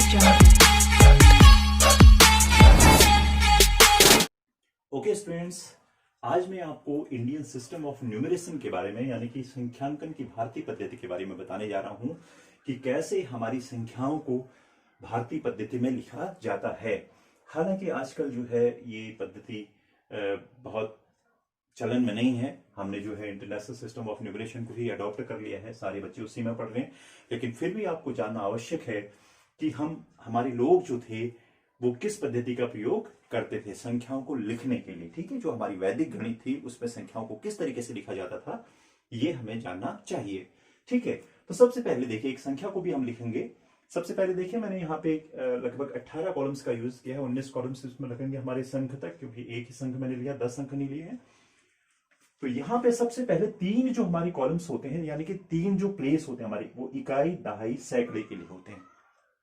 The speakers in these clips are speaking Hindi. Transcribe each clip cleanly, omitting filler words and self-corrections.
ओके स्टूडेंट्स, आज मैं आपको इंडियन सिस्टम ऑफ न्यूमरेशन के बारे में यानी कि संख्यांकन की भारतीय पद्धति के बारे में बताने जा रहा हूं कि कैसे हमारी संख्याओं को भारतीय पद्धति में लिखा जाता है। हालांकि आजकल जो है ये पद्धति बहुत चलन में नहीं है। हमने जो है इंटरनेशनल सिस्टम ऑफ न्यूमरेशन को ही अडॉप्ट कर लिया है, सारे बच्चे उसी में पढ़ रहे हैं। लेकिन फिर भी आपको जानना आवश्यक है कि हमारे लोग जो थे वो किस पद्धति का प्रयोग करते थे संख्याओं को लिखने के लिए। ठीक है, जो हमारी वैदिक गणित थी उसमें संख्याओं को किस तरीके से लिखा जाता था ये हमें जानना चाहिए। ठीक है, तो सबसे पहले देखिए एक संख्या को भी हम लिखेंगे। सबसे पहले देखिए मैंने यहाँ पे लगभग 18 कॉलम्स का यूज किया है। 19 कॉलम्स इसमें लगेंगे हमारे संख्य तक, क्योंकि एक ही संख्य मैंने लिया, 10 अंक नहीं लिए हैं। तो यहाँ पे सबसे पहले तीन जो हमारी कॉलम्स होते हैं यानी कि तीन जो प्लेस होते हैं हमारी, वो इकाई, दहाई, सैकड़े के लिए होते हैं।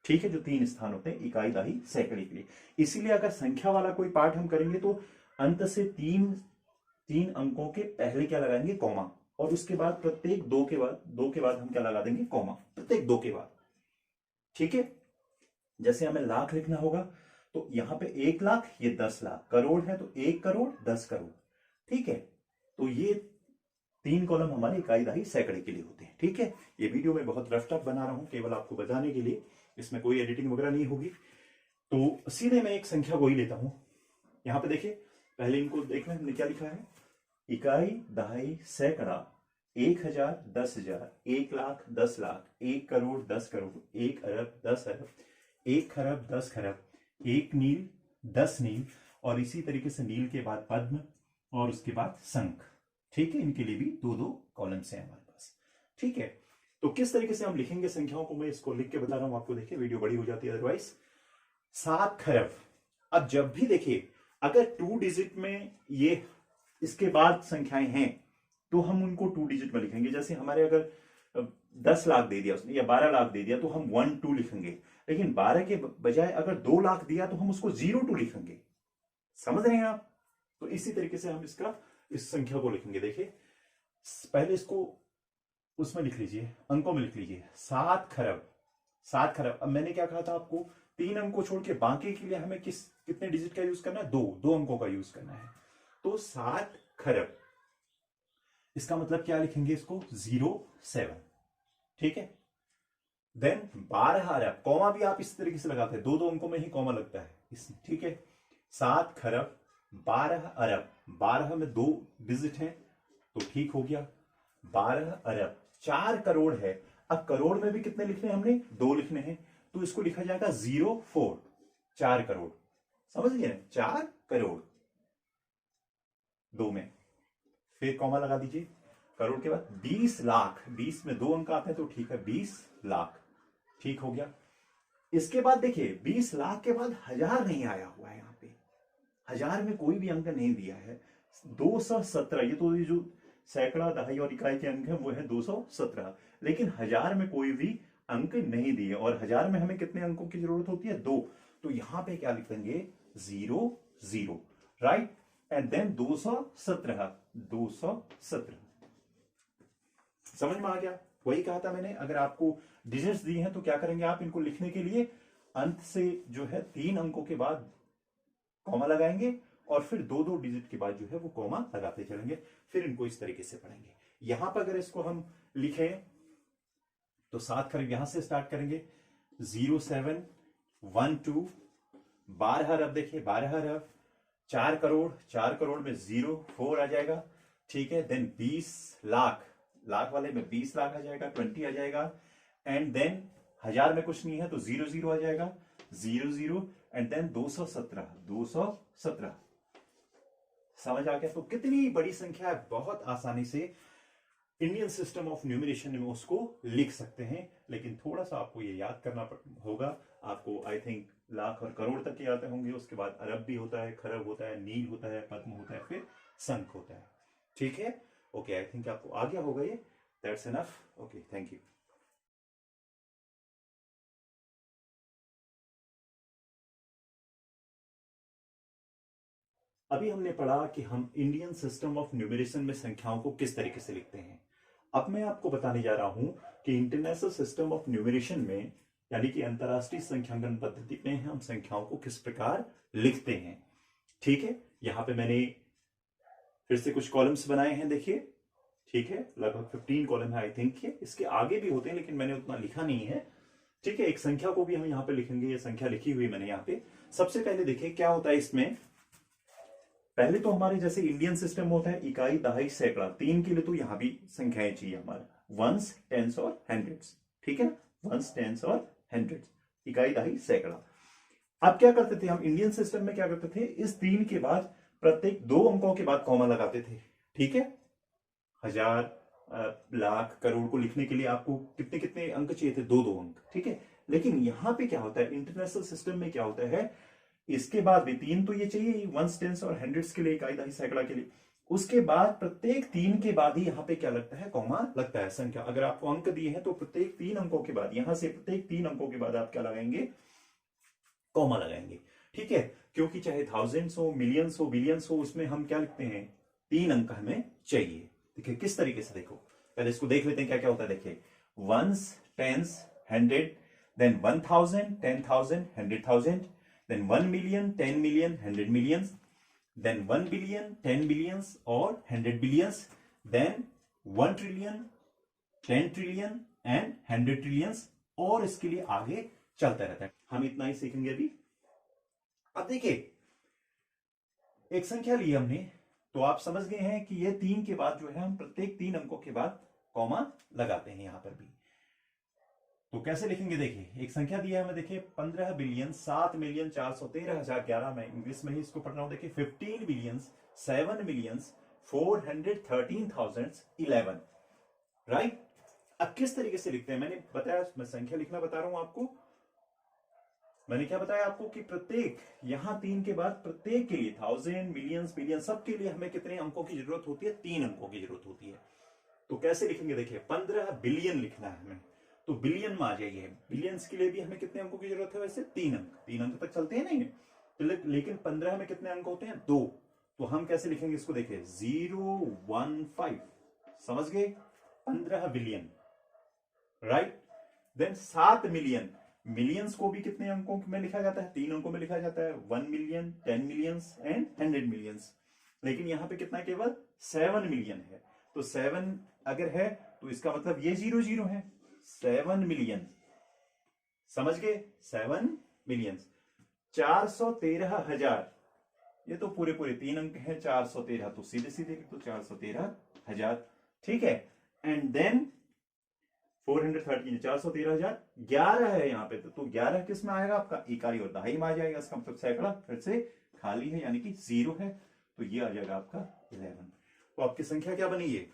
ठीक है, जो तीन स्थान होते हैं इकाई, दहाई, सैकड़े के लिए। इसीलिए अगर संख्या वाला कोई पार्ट हम करेंगे तो अंत से तीन अंकों के पहले क्या लगाएंगे, कॉमा, और उसके बाद प्रत्येक दो के बाद हम क्या लगा देंगे, कॉमा, प्रत्येक दो के बाद। ठीक है, जैसे हमें लाख लिखना होगा तो यहां पे 1 लाख, ये 10 लाख, करोड़ है तो 1 करोड़, 10 करोड़। ठीक है, तो ये तीन कॉलम हमारे इकाई, दहाई, सैकड़े के लिए होते हैं। ठीक है, ये वीडियो में बहुत रफ टफ बना रहा हूं केवल आपको बताने के लिए, इसमें कोई एडिटिंग वगैरह नहीं होगी। तो सीधे मैं एक संख्या को ही लेता हूं। यहां पे देखिए, पहले इनको देखना हमने क्या लिखा है, इकाई, दहाई, सैकड़ा, 1000, 10,000, 1 लाख, 10 लाख, 1 करोड़, 10 करोड़, 1 अरब, 10 अरब, 1 खरब, 10 खरब, 1 नील, 10 नील, और इसी तरीके से नील के बाद पद्म और उसके बाद शंख। ठीक है, इनके लिए भी दो दो कॉलम्स हैं हमारे पास। ठीक है, तो किस तरीके से हम लिखेंगे संख्याओं को मैं इसको लिख के बता रहा हूं आपको। देखिए वीडियो बड़ी हो जाती है अदरवाइज। 7 खरब। अब जब भी देखिए अगर 2 डिजिट में ये इसके बाद संख्याएं हैं तो हम उनको 2 डिजिट में लिखेंगे। जैसे हमारे अगर 10 लाख दे दिया उसने या 12 लाख दे दिया तो हम 1 2 लिखेंगे। लेकिन 12 के बजाय अगर 2 लाख दिया तो हम उसको 0 2 लिखेंगे। समझ रहे हैं आप? तो इसी तरीके से हम इस संख्या को लिखेंगे। देखिए पहले इसको उसमें लिख लीजिए, अंकों में लिख लीजिए, 7 खरब। 7 खरब। अब मैंने क्या कहा था आपको, 3 अंकों छोड़ के बाकी के लिए हमें कितने डिजिट का यूज करना है, दो अंकों का यूज करना है। तो 7 खरब, इसका मतलब क्या लिखेंगे इसको, 07। ठीक है, देन 12 अरब। कॉमा भी आप इस तरीके से लगाते हैं, दो अंकों में ही कॉमा लगता है। ठीक है, 7 खरब 12 अरब। 12 में 2 डिजिट हैं तो ठीक हो गया, 12 अरब। 4 करोड़ है। अब करोड़ में भी कितने लिखने हैं हमने, 2 लिखने हैं, तो इसको लिखा जाएगा 04, 4 करोड़। समझ गए ना, 4 करोड़ 2 में, फिर कॉमा लगा दीजिए। करोड़ के बाद 20 लाख। 20 में 2 अंक आते हैं तो ठीक है, 20 लाख। ठीक हो गया। इसके बाद देखिए 20 लाख के बाद 1000 नहीं आया हुआ है। यहां पे 1000 में कोई भी अंक नहीं दिया है। 217, ये तो ये जो सैकड़ा, दहाई और इकाई के अंक है वो है 217, लेकिन 1000 में कोई भी अंक नहीं दिए। और 1000 में हमें कितने अंकों की जरूरत होती है, 2। तो यहां पे क्या लिखेंगे, 00, राइट। And then 217, 217। समझ में आ गया? वही कहा था मैंने, अगर आपको डिजिट्स दिए हैं तो क्या करेंगे आप, इनको लिखने के लिए अंत से जो है 3 अंकों के बाद कॉमा लगाएंगे और फिर 2 डिजिट के बाद जो है वो कॉमा लगाते चलेंगे। फिर इनको इस तरीके से पढ़ेंगे। यहां पर अगर इसको हम लिखें तो 7 खरब यहां से स्टार्ट करेंगे, 07 1 2, 12 अरब। देखिए 12 अरब, 4 करोड़, 4 करोड़ में 04 आ जाएगा। ठीक है, देन 20 लाख, लाख वाले में 20 लाख आ जाएगा, 20 आ जाएगा। एंड देन 1000 में कुछ नहीं है तो 00 आ जाएगा, 00। And then 217, 217। समझ आ गया? तो कितनी बड़ी संख्या है, बहुत आसानी से इंडियन सिस्टम ऑफ न्यूमरेशन में उसको लिख सकते हैं। लेकिन थोड़ा सा आपको ये याद करना होगा। आपको आई थिंक लाख और करोड़ तक के आते होंगे, उसके बाद अरब भी होता है, खरब होता है, नील होता है, पद्म होता है, फिर शंख होता है। ठीक है, ओके, आई थिंक आपको आ गया होगा ये। That's enough. Okay, thank you. अभी हमने पढ़ा कि हम इंडियन सिस्टम ऑफ न्यूमरेशन में संख्याओं को किस तरीके से लिखते हैं। अब मैं आपको बताने जा रहा हूं कि इंटरनेशनल सिस्टम ऑफ न्यूमरेशन में यानी कि अंतरराष्ट्रीय संख्यांकन पद्धति में हम संख्याओं को किस प्रकार लिखते हैं। ठीक है, यहां पे मैंने फिर से कुछ कॉलम्स बनाए हैं, देखिए। ठीक है, लगभग 15 कॉलम है आई थिंक। ये इसके आगे भी होते हैं लेकिन मैंने उतना लिखा नहीं है। ठीक है, एक संख्या को भी हम यहाँ पे लिखेंगे, ये संख्या लिखी हुई मैंने यहाँ पे। सबसे पहले देखिए क्या होता है इसमें। पहले तो हमारे जैसे इंडियन सिस्टम होता है इकाई, दहाई, सैकड़ा, 3 के लिए तो यहां भी संख्याएं चाहिए हमारा, वंस, टेंस और हंड्रेड्स। ठीक है, वंस, टेंस और हंड्रेड्स, इकाई, दहाई, सैकड़ा। अब क्या करते थे हम इंडियन सिस्टम में, क्या करते थे, इस 3 के बाद प्रत्येक 2 अंकों के बाद कॉमा लगाते थे। ठीक है, हजार, लाख, करोड़ को लिखने के लिए आपको कितने कितने अंक चाहिए थे, 2-2 अंक। ठीक है, लेकिन यहां पे क्या होता है इंटरनेशनल सिस्टम में, क्या होता है, इसके बाद भी 3 तो ये चाहिए वंस, टेंस और हंड्रेड्स के लिए, इकाई, दहाई, सैकड़ा के लिए। उसके बाद प्रत्येक 3 के बाद ही यहां पे क्या लगता है, कॉमा लगता है। संख्या अगर आपको अंक दिए हैं तो प्रत्येक 3 अंकों के बाद, यहां से प्रत्येक 3 अंकों के बाद आप क्या लगाएंगे, कॉमा लगाएंगे। ठीक है, क्योंकि चाहे थाउजेंड्स हो, मिलियंस हो, बिलियंस हो, उसमें हम क्या लिखते हैं, 3 अंक हमें चाहिए। देखिए किस तरीके से, देखो पहले इसको देख लेते हैं क्या क्या होता है। देखिए once, tense, hundred, then 1000, 10,000, 100,000, then 1 million, 10 million, 100 millions, then 1 billion, 10 billions or 100 billions, then 1 trillion, 10 trillion and 100 trillions, और इसके लिए आगे चलता रहता है। हम इतना ही सीखेंगे अभी। अब देखिए एक संख्या ली हमने, तो आप समझ गए हैं कि ये 3 के बाद जो है हम प्रत्येक 3 अंकों के बाद कॉमा लगाते हैं यहां पर भी। तो कैसे लिखेंगे, देखिए एक संख्या दी है हमें, देखिए 15 बिलियन 7,413,011, मैं इंग्लिश में ही इसको पढ़ रहा हूं। देखिए 15 बिलियन 7,413,011, राइट। अब किस तरीके से लिखते हैं, मैंने बताया, मैं संख्या लिखना बता रहा हूं आपको। मैंने क्या बताया आपको कि प्रत्येक, यहां 3 के बाद प्रत्येक के लिए, थाउजेंड, मिलियंस, बिलियन, सब के लिए हमें कितने अंकों की जरूरत होती है, 3 अंकों की जरूरत होती है। तो कैसे लिखेंगे, देखिए 15 बिलियन लिखना है हमें, तो बिलियन में आ जाइए। बिलियंस के लिए भी हमें कितने अंकों की जरूरत है, वैसे 3 अंक, 3 अंक तक चलते हैं नहीं, लेकिन 15 में कितने अंक होते हैं, 2। तो हम कैसे लिखेंगे इसको, देखिए 015, समझ गए, 15 billion, right. Then 7 million, millions को भी कितने अंकों में लिखा जाता है, 3 अंकों में लिखा जाता है, 1 मिलियन, 10 मिलियंस एंड 100 मिलियंस। लेकिन यहां पे कितना, केवल 7 मिलियन है। तो 7 अगर है तो इसका मतलब ये 0 है, 7 मिलियन, समझ गए, 7 मिलियन। 413,000, ये तो पूरे पूरे 3 अंक हैं, 413, तो सीधे सीधे तो 413,000। ठीक है, एंड देन 413, 413,000, 11 है यहाँ पे, तो 11 किस में आएगा आपका, इकाई और दहाई में आ जाएगा। इसका मतलब सैकड़ा फिर से खाली है, यानी कि 0 है, तो ये आ जाएगा आपका 11। तो आपकी संख्या क्या बनी, ये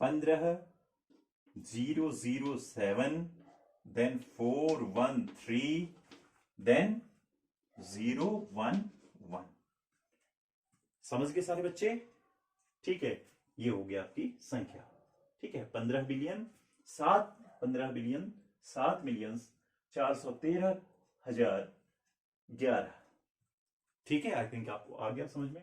15,007, देन 413, देन 011। समझ गए सारे बच्चे, ठीक है। ये हो गया आपकी संख्या, ठीक है। 15 बिलियन 7, 15 बिलियन 7 मिलियन 413,011, ठीक है। आई थिंक आपको आ गया समझ में।